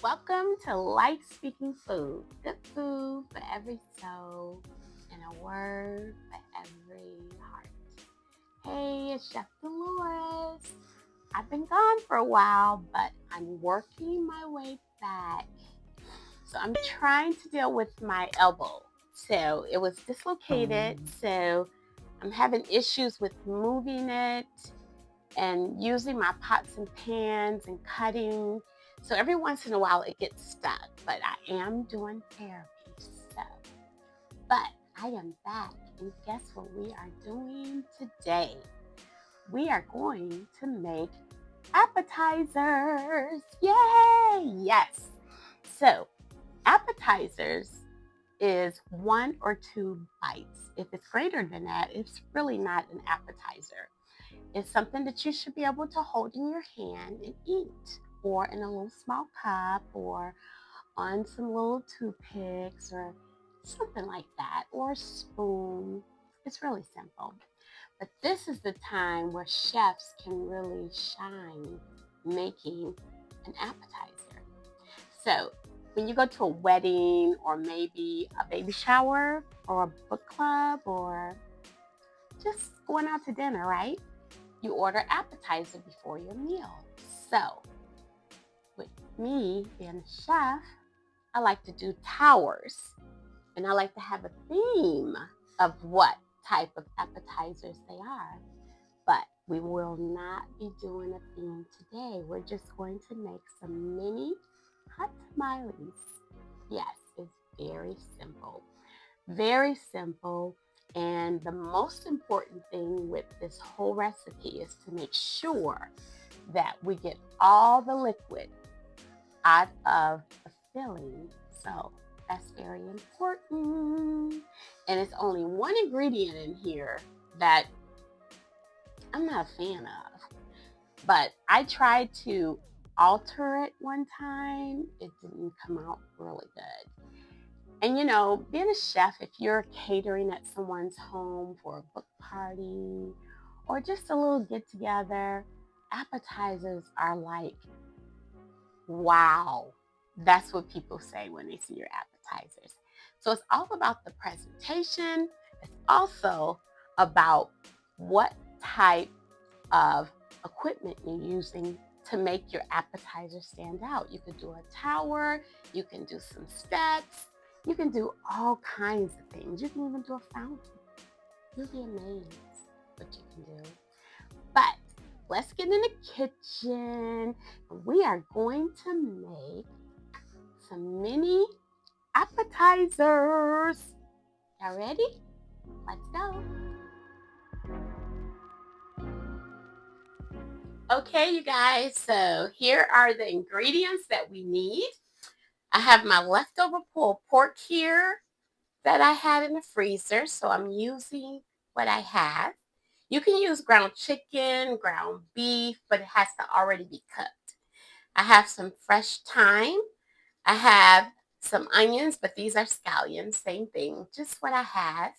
Welcome to Life Speaking Food. Good food for every soul and a word for every heart. Hey, it's Chef Dolores. I've been gone for a while, but I'm working my way back. So I'm trying to deal with my elbow. So it was dislocated. So I'm having issues with moving it and using my pots and pans and cutting. So every once in a while it gets stuck, but I am doing therapy. So, but I am back, and guess what we are doing today? We are going to make appetizers. Yay! Yes. So, appetizers is one or two bites. If it's greater than that, it's really not an appetizer. It's something that you should be able to hold in your hand and eat, or in a little small cup, or on some little toothpicks, or something like that, or a spoon. It's really simple. But this is the time where chefs can really shine making an appetizer. So, when you go to a wedding, or maybe a baby shower, or a book club, or just going out to dinner, right? You order appetizer before your meal. So, with me being a chef, I like to do towers, and I like to have a theme of what type of appetizers they are. But we will not be doing a theme today. We're just going to make some mini hot tamales. Yes, it's very simple. Very simple. And the most important thing with this whole recipe is to make sure that we get all the liquid out of the filling. So that's very important. And it's only one ingredient in here that I'm not a fan of. But I tried to alter it one time. It didn't come out really good. And being a chef, if you're catering at someone's home for a book party or just a little get together, appetizers are like, wow. That's what people say when they see your appetizers. So it's all about the presentation. It's also about what type of equipment you're using to make your appetizer stand out. You could do a tower, you can do some steps, you can do all kinds of things. You can even do a fountain. You'll be amazed what you can do. But let's get in the kitchen. We are going to make some mini appetizers. Y'all ready? Let's go. Okay, you guys, so here are the ingredients that we need. I have my leftover pulled pork here that I had in the freezer, so I'm using what I have. You can use ground chicken, ground beef, but it has to already be cooked. I have some fresh thyme. I have some onions, but these are scallions, same thing, just what I have.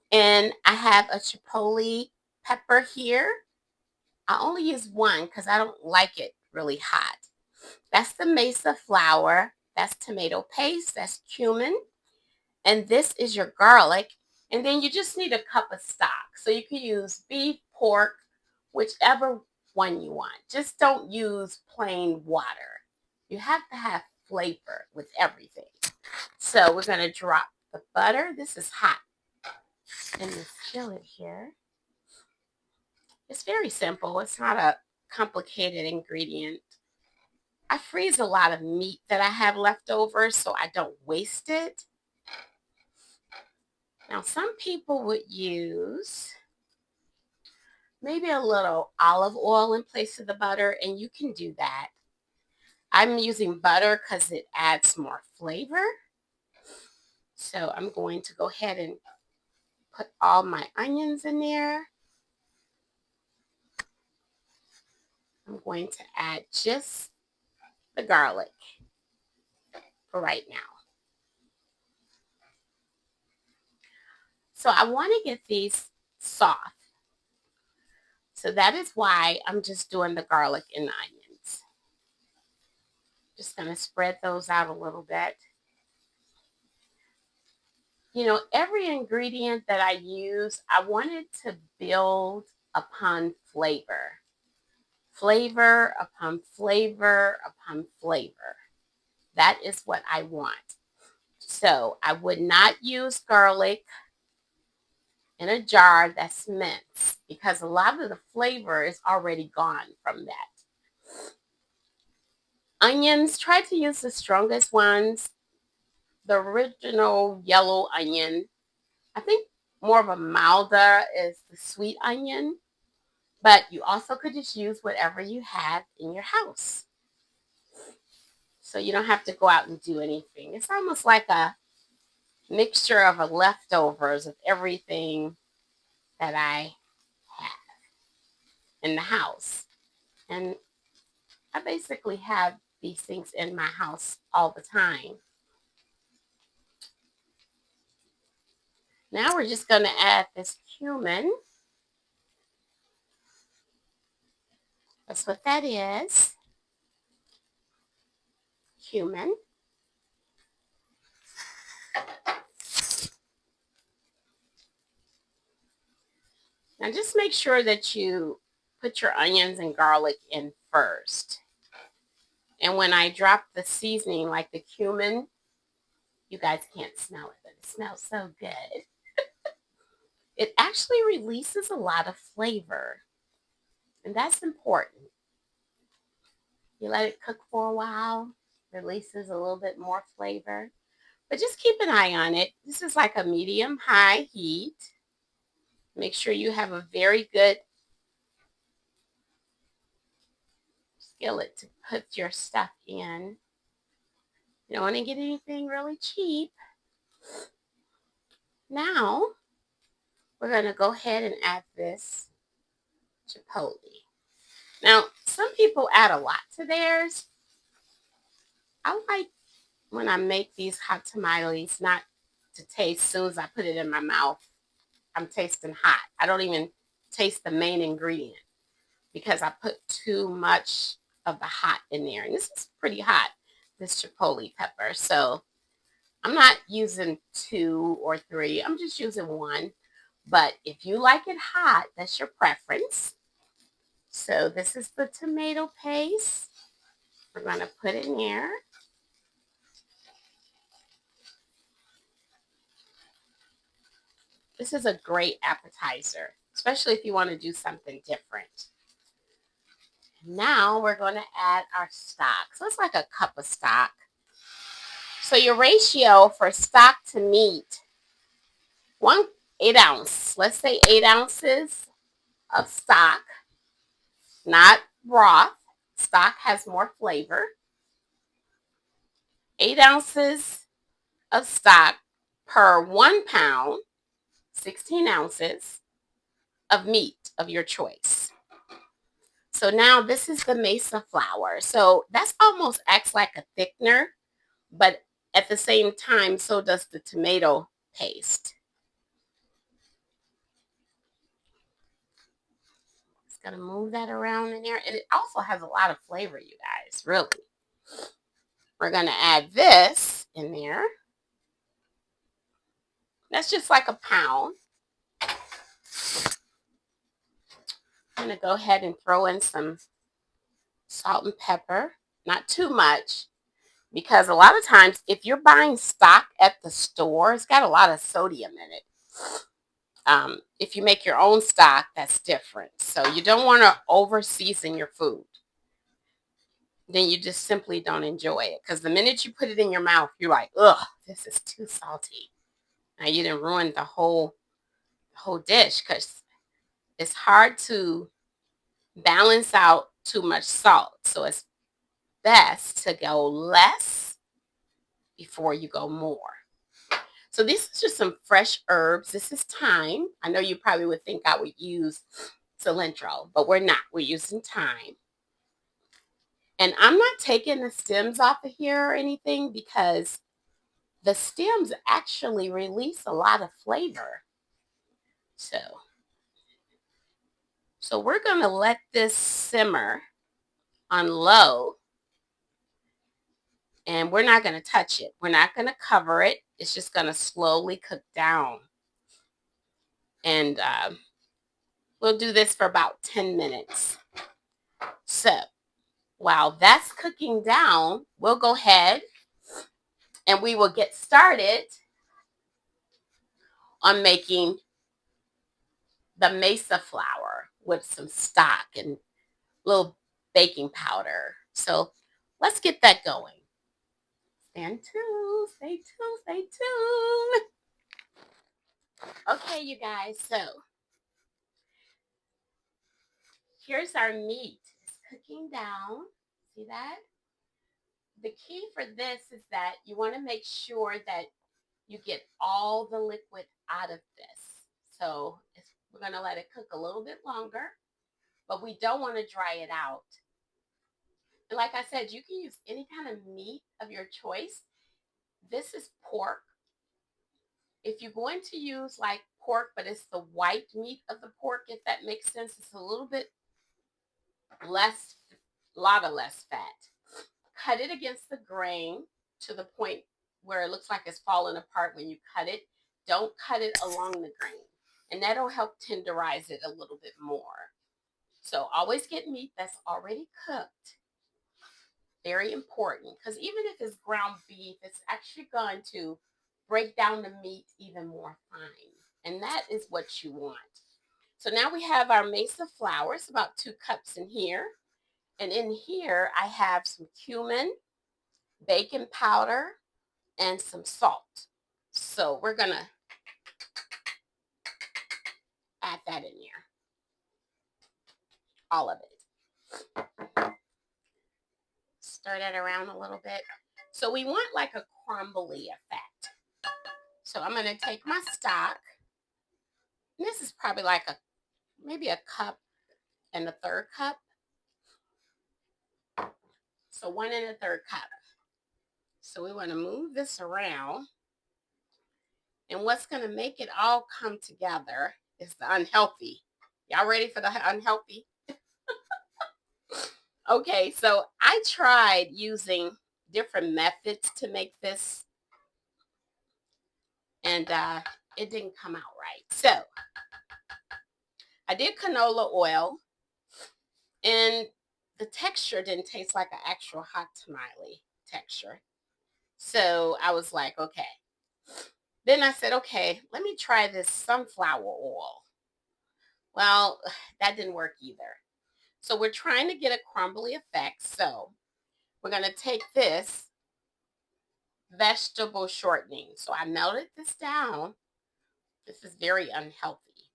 And I have a chipotle pepper here. I only use one because I don't like it really hot. That's the mesa flour. That's tomato paste. That's cumin. And this is your garlic. And then you just need a cup of stock. So you can use beef, pork, whichever one you want. Just don't use plain water. You have to have flavor with everything. So we're going to drop the butter. This is hot in the skillet here. It's very simple. It's not a complicated ingredient. I freeze a lot of meat that I have left over so I don't waste it. Now, some people would use maybe a little olive oil in place of the butter, and you can do that. I'm using butter because it adds more flavor. So I'm going to go ahead and put all my onions in there. I'm going to add just the garlic for right now. So I want to get these soft. So that is why I'm just doing the garlic and the onions. Just going to spread those out a little bit. You know, every ingredient that I use, I wanted to build upon flavor. Flavor upon flavor upon flavor. That is what I want. So I would not use garlic in a jar that's minced because a lot of the flavor is already gone from that. Onions, try to use the strongest ones. The original yellow onion. I think more of a milder is the sweet onion, but you also could just use whatever you have in your house. So you don't have to go out and do anything. It's almost like a mixture of a leftovers of everything that I have in the house. And I basically have these things in my house all the time. Now we're just going to add this cumin. That's what that is. Cumin. Now just make sure that you put your onions and garlic in first. And when I drop the seasoning, like the cumin, you guys can't smell it, but it smells so good. It actually releases a lot of flavor, and that's important. You let it cook for a while, releases a little bit more flavor, but just keep an eye on it. This is like a medium high heat. Make sure you have a very good skillet to put your stuff in. You don't want to get anything really cheap. Now, we're going to go ahead and add this chipotle. Now, some people add a lot to theirs. I like when I make these hot tamales not to taste as soon as I put it in my mouth. I'm tasting hot. I don't even taste the main ingredient because I put too much of the hot in there. And this is pretty hot, this chipotle pepper. So I'm not using 2 or 3. I'm just using 1. But if you like it hot, that's your preference. So this is the tomato paste. We're going to put in there. This is a great appetizer, especially if you want to do something different. Now we're going to add our stock. So it's like a cup of stock. So your ratio for stock to meat, 8 ounce. Let's say 8 ounces of stock, not broth. Stock has more flavor. 8 ounces of stock per 1 pound, 16 ounces of meat of your choice. So now this is the mesa flour. So that's almost acts like a thickener, but at the same time, so does the tomato paste. Just gonna move that around in there. And it also has a lot of flavor, you guys, really. We're gonna add this in there. That's just like a pound. I'm gonna go ahead and throw in some salt and pepper, not too much, because a lot of times if you're buying stock at the store, it's got a lot of sodium in it. If you make your own stock, that's different. So you don't want to over season your food. Then you just simply don't enjoy it. Because the minute you put it in your mouth, you're like, ugh, this is too salty. Now you didn't ruin the whole dish because it's hard to balance out too much salt. So it's best to go less before you go more. So this is just some fresh herbs. This is thyme. I know you probably would think I would use cilantro, but we're not. We're using thyme. And I'm not taking the stems off of here or anything because the stems actually release a lot of flavor. So we're going to let this simmer on low And we're not going to touch it. We're not going to cover it. It's just going to slowly cook down. And we'll do this for about 10 minutes. So while that's cooking down, we'll go ahead and we will get started on making the mesa flour with some stock and a little baking powder. So let's get that going. Stay tuned. Okay, you guys, so here's our meat. It's cooking down. See that? The key for this is that you want to make sure that you get all the liquid out of this. So we're going to let it cook a little bit longer, but we don't want to dry it out. And like I said, you can use any kind of meat of your choice. This is pork. If you're going to use like pork, but it's the white meat of the pork, if that makes sense, it's a little bit less, a lot of less fat. Cut it against the grain to the point where it looks like it's falling apart when you cut it. Don't cut it along the grain, and that'll help tenderize it a little bit more. So always get meat that's already cooked. Very important, because even if it's ground beef, it's actually going to break down the meat even more fine, and that is what you want. So now we have our mesa flour. It's about 2 cups in here, and in here I have some cumin, baking powder, and some salt. So we're gonna add that in there, all of it. Stir that around a little bit. So we want like a crumbly effect. So I'm gonna take my stock. And this is probably like maybe a cup and a third cup. So 1 1/3 cup. So we want to move this around. And what's going to make it all come together is the unhealthy. Y'all ready for the unhealthy? Okay, so I tried using different methods to make this, and it didn't come out right. So I did canola oil, and the texture didn't taste like an actual hot tamale texture. So I was like, okay. Then I said, okay, let me try this sunflower oil. Well, that didn't work either. So we're trying to get a crumbly effect. So we're going to take this vegetable shortening. So I melted this down. This is very unhealthy.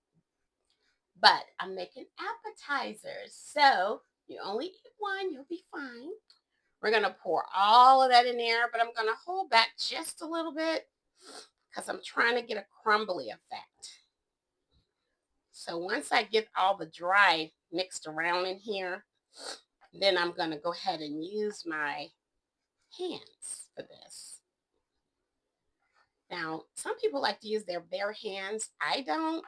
But I'm making appetizers. So you only eat one, you'll be fine. We're going to pour all of that in there, but I'm going to hold back just a little bit because I'm trying to get a crumbly effect. So once I get all the dry mixed around in here, then I'm going to go ahead and use my hands for this. Now, some people like to use their bare hands. I don't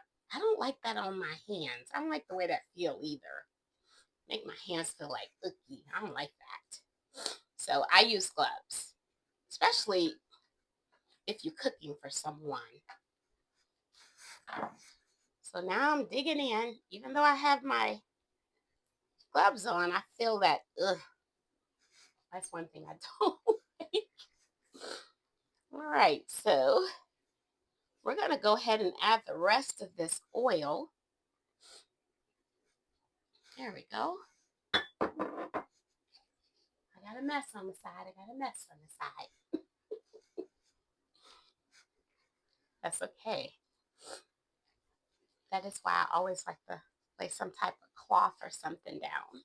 like that on my hands. I don't like the way that feel either. Make my hands feel like icky. I don't like that. So I use gloves, especially if you're cooking for someone. So now I'm digging in. Even though I have my gloves on, I feel that, ugh. That's one thing I don't like. All right, so we're going to go ahead and add the rest of this oil. There we go. I got a mess on the side. That's okay. That is why I always like to lay some type of cloth or something down.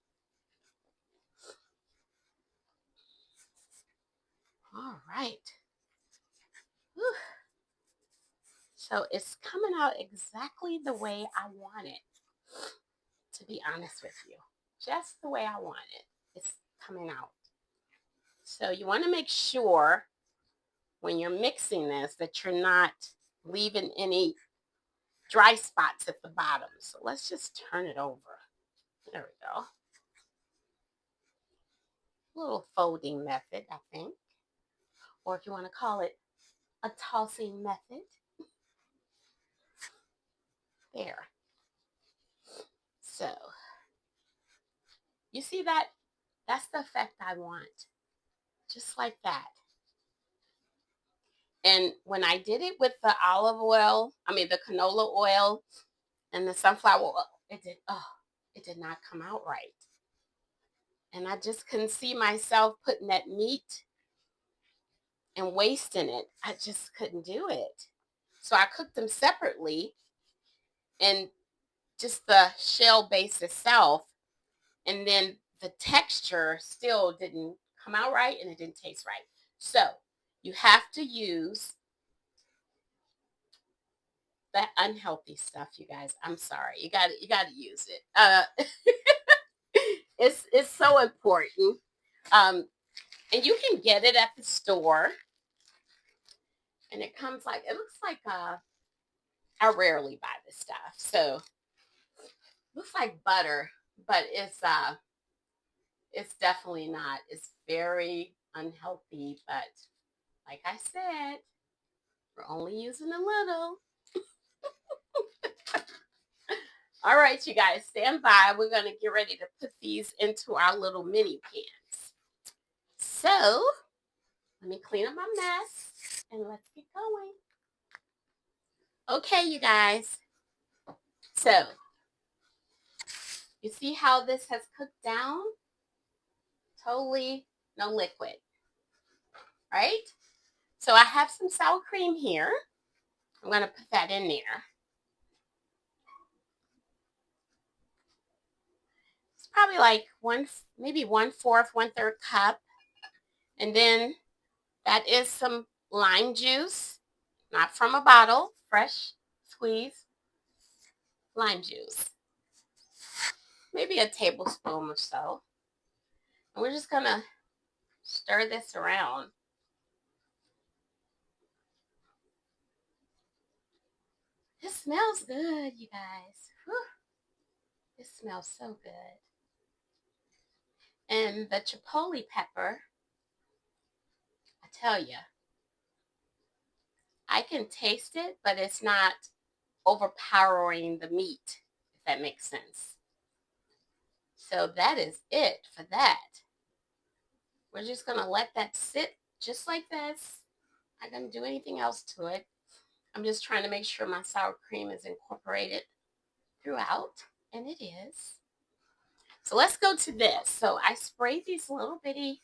All right. Whew. So it's coming out exactly the way I want it, to be honest with you. Just the way I want it. It's coming out. So you want to make sure when you're mixing this that you're not leaving any dry spots at the bottom. So let's just turn it over. There we go. A little folding method, I think. or if you want to call it a tossing method. There. So, you see that? That's the effect I want. Just like that. And when I did it with the the canola oil and the sunflower oil, it did not come out right. And I just couldn't see myself putting that meat and wasting it. I just couldn't do it. So I cooked them separately and just the shell base itself. And then the texture still didn't come out right and it didn't taste right. So you have to use that unhealthy stuff, you guys. I'm sorry. You got to use it. It's so important. Um, and you can get it at the store, and it comes like it looks like I rarely buy this stuff, so it looks like butter, but it's definitely not. It's very unhealthy, but like I said, we're only using a little. All right, you guys, stand by. We're gonna get ready to put these into our little mini pans. So let me clean up my mess and let's get going. Okay, you guys. So you see how this has cooked down? Totally no liquid, right? So I have some sour cream here. I'm going to put that in there. It's probably like maybe 1/4, 1/3 cup. And then that is some lime juice, not from a bottle, fresh squeezed lime juice. Maybe a tablespoon or so. And we're just going to stir this around. This smells good, you guys. Whew. This smells so good. And the chipotle pepper, I tell you, I can taste it, but it's not overpowering the meat, if that makes sense. So that is it for that. We're just going to let that sit just like this. I'm not going to do anything else to it. I'm just trying to make sure my sour cream is incorporated throughout, and it is. So let's go to this. So I sprayed these little bitty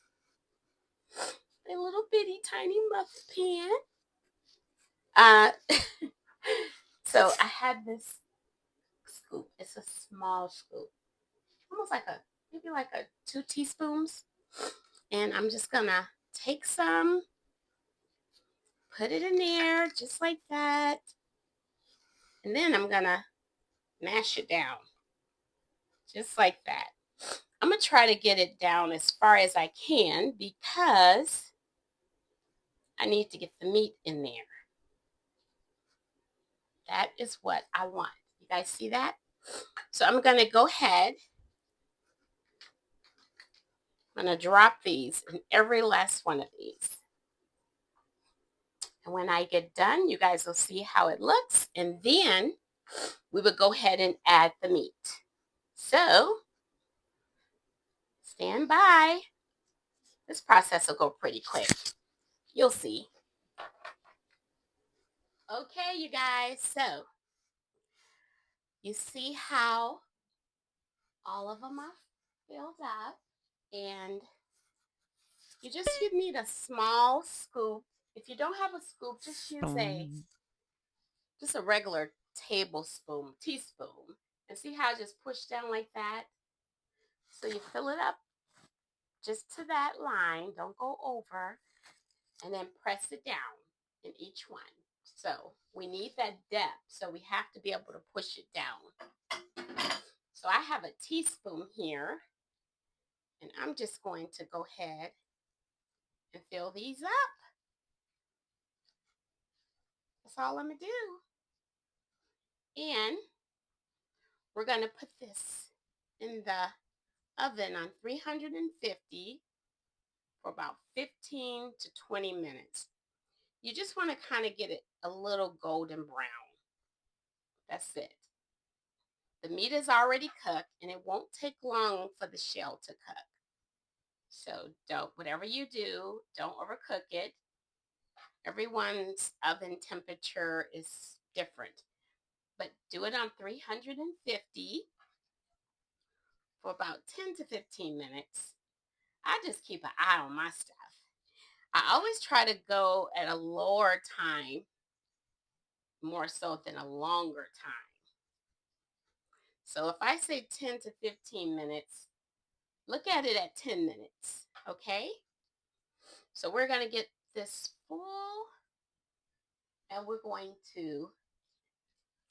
tiny muffin pan. So I had this scoop. It's a small scoop, almost maybe like a 2 teaspoons. And I'm just gonna take some, put it in there just like that. And then I'm gonna mash it down just like that. I'm gonna try to get it down as far as I can because I need to get the meat in there. That is what I want. You guys see that? So I'm gonna go ahead. I'm gonna drop these in every last one of these. And when I get done, you guys will see how it looks. And then we would go ahead and add the meat. So stand by. This process will go pretty quick. You'll see. Okay, you guys. So you see how all of them are filled up. And you need a small scoop. If you don't have a scoop, just use a regular teaspoon. And see how I just push down like that? So you fill it up just to that line. Don't go over. And then press it down in each one. So we need that depth. So we have to be able to push it down. So I have a teaspoon here. And I'm just going to go ahead and fill these up. That's all I'm going to do. And we're going to put this in the oven on 350 for about 15 to 20 minutes. You just want to kind of get it a little golden brown. That's it. The meat is already cooked and it won't take long for the shell to cook. So don't, whatever you do, don't overcook it. Everyone's oven temperature is different, but do it on 350 for about 10 to 15 minutes. I just keep an eye on my stuff. I always try to go at a lower time more so than a longer time. So if I say 10 to 15 minutes, look at it at 10 minutes, okay? So we're going to get this full and we're going to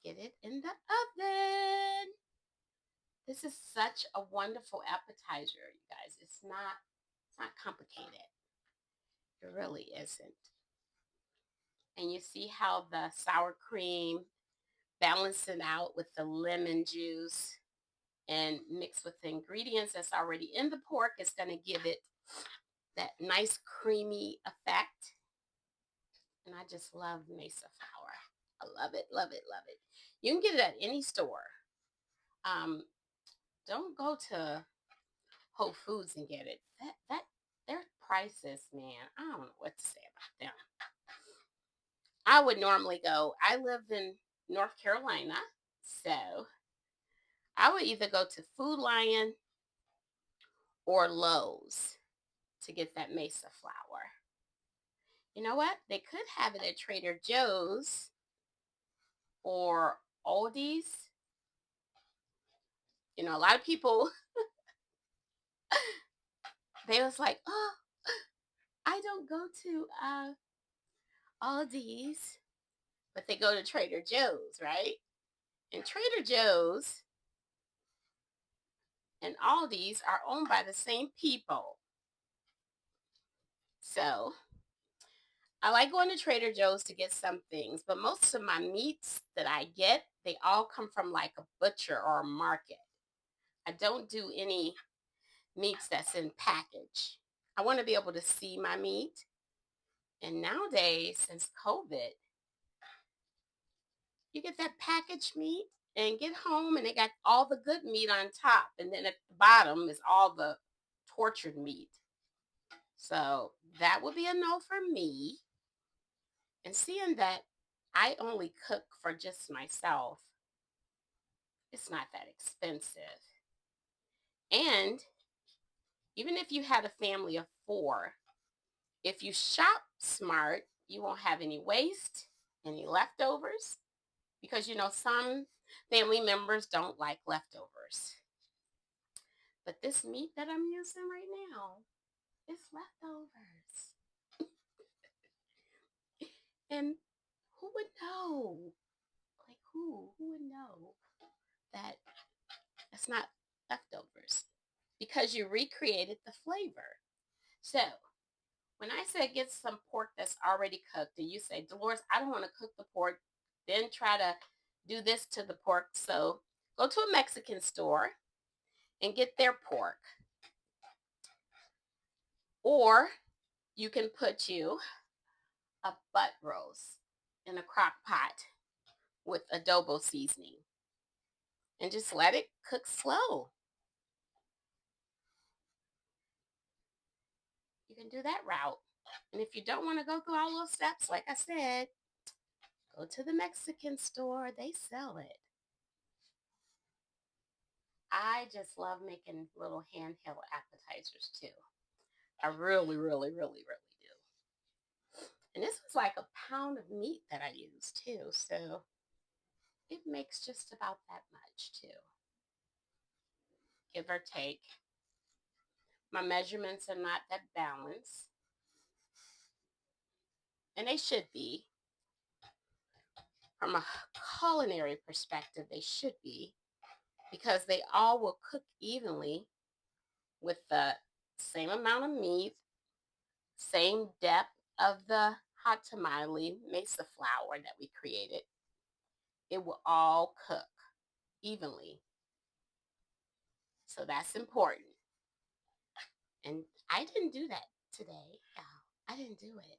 get it in the oven. This is such a wonderful appetizer, you guys. It's not complicated. It really isn't. And you see how the sour cream balance it out with the lemon juice and mixed with the ingredients that's already in the pork. It's going to give it that nice creamy effect. And I just love mesa flour. I love it, love it, love it. You can get it at any store. Um, don't go to Whole Foods and get it. That their prices, man. I don't know what to say about them. I would normally go. I live in North Carolina, so I would either go to Food Lion or Lowe's to get that mesa flour. You know what? They could have it at Trader Joe's or Aldi's. You know, a lot of people they was like, "Oh, I don't go to Aldi's," but they go to Trader Joe's, right? And Trader Joe's and Aldi's are owned by the same people. So I like going to Trader Joe's to get some things, but most of my meats that I get, they all come from like a butcher or a market. I don't do any meats that's in package. I want to be able to see my meat. And nowadays, since COVID, you get that packaged meat and get home and they got all the good meat on top. And then at the bottom is all the tortured meat. So that would be a no for me. And seeing that I only cook for just myself, it's not that expensive. And even if you had a family of four, if you shop smart, you won't have any waste, any leftovers, because you know some family members don't like leftovers. But this meat that I'm using right now is leftovers. And who would know? Like who would know that it's not leftovers? Because you recreated the flavor. So when I said get some pork that's already cooked, and you say, Dolores, I don't want to cook the pork, then try to do this to the pork. So go to a Mexican store and get their pork. Or you can put you a butt roast in a crock pot with adobo seasoning and just let it cook slow. You can do that route. And if you don't want to go through all those steps, like I said, go to the Mexican store. They sell it. I just love making little handheld appetizers too. I really, really, really, really do. And this was like a pound of meat that I used too. So it makes just about that much too, give or take. My measurements are not that balanced, and they should be. From a culinary perspective, they should be because they all will cook evenly with the same amount of meat, same depth of the hot tamale mesa flour that we created. It will all cook evenly. So that's important. And I didn't do that today, y'all. I didn't do it.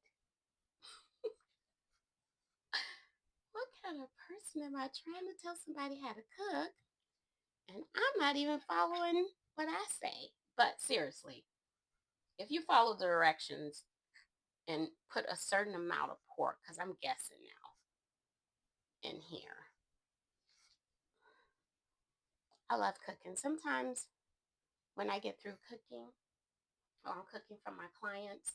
What kind of person am I trying to tell somebody how to cook? And I'm not even following what I say. But seriously, if you follow the directions and put a certain amount of pork, because I'm guessing now, in here. I love cooking. Sometimes when I get through cooking or I'm cooking for my clients,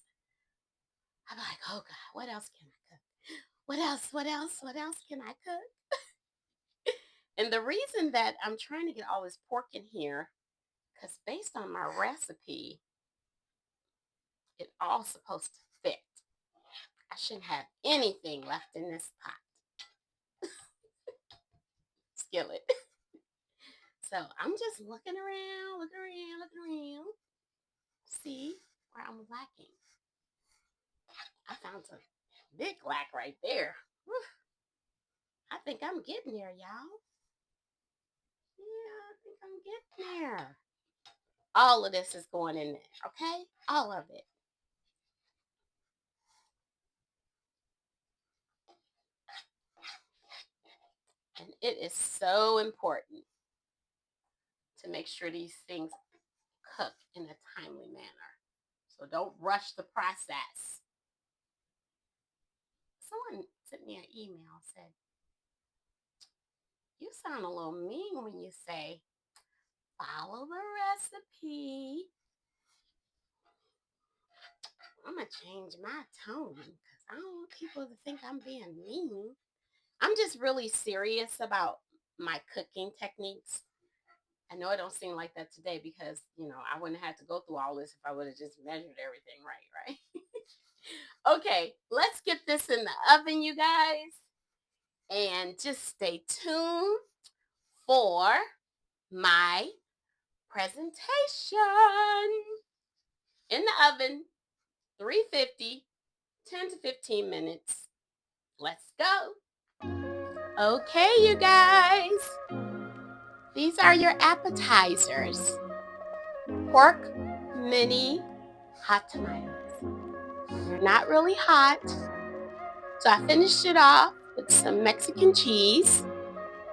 I'm like, oh God, what else can I cook? What else? What else? What else can I cook? And the reason that I'm trying to get all this pork in here, because based on my recipe, it all supposed to fit. I shouldn't have anything left in this pot. Skillet. So I'm just looking around, looking around, looking around. See where I'm lacking. I found a big lack right there. Whew. I think I'm getting there, y'all. Yeah, I think I'm getting there. All of this is going in there, okay? All of it. And it is so important to make sure these things cook in a timely manner. So don't rush the process. Someone sent me an email, said, you sound a little mean when you say, follow the recipe. I'm going to change my tone because I don't want people to think I'm being mean. I'm just really serious about my cooking techniques. I know it don't seem like that today because, I wouldn't have to go through all this if I would have just measured everything right? Okay, let's get this in the oven, you guys. And just stay tuned for my presentation. In the oven, 350, 10 to 15 minutes. Let's go. Okay, you guys. These are your appetizers. Pork mini hot tamales. They're not really hot. So I finished it off with some Mexican cheese.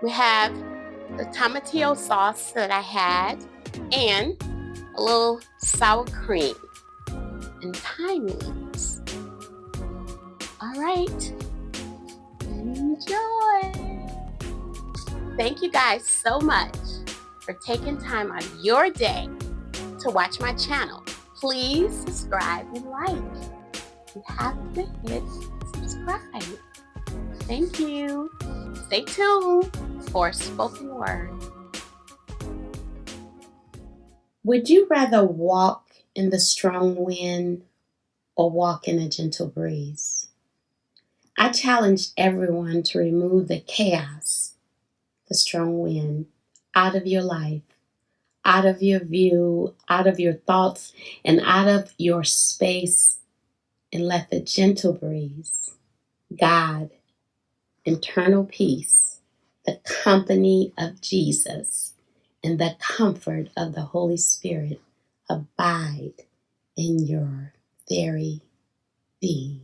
We have the tomatillo sauce that I had and a little sour cream and thyme leaves. All right. Enjoy. Thank you guys so much for taking time out of your day to watch my channel. Please subscribe and like. You have to hit subscribe. Thank you. Stay tuned for spoken word. Would you rather walk in the strong wind or walk in a gentle breeze? I challenge everyone to remove the chaos, the strong wind, out of your life, out of your view, out of your thoughts, and out of your space, and let the gentle breeze, God, internal peace, the company of Jesus, and the comfort of the Holy Spirit abide in your very being.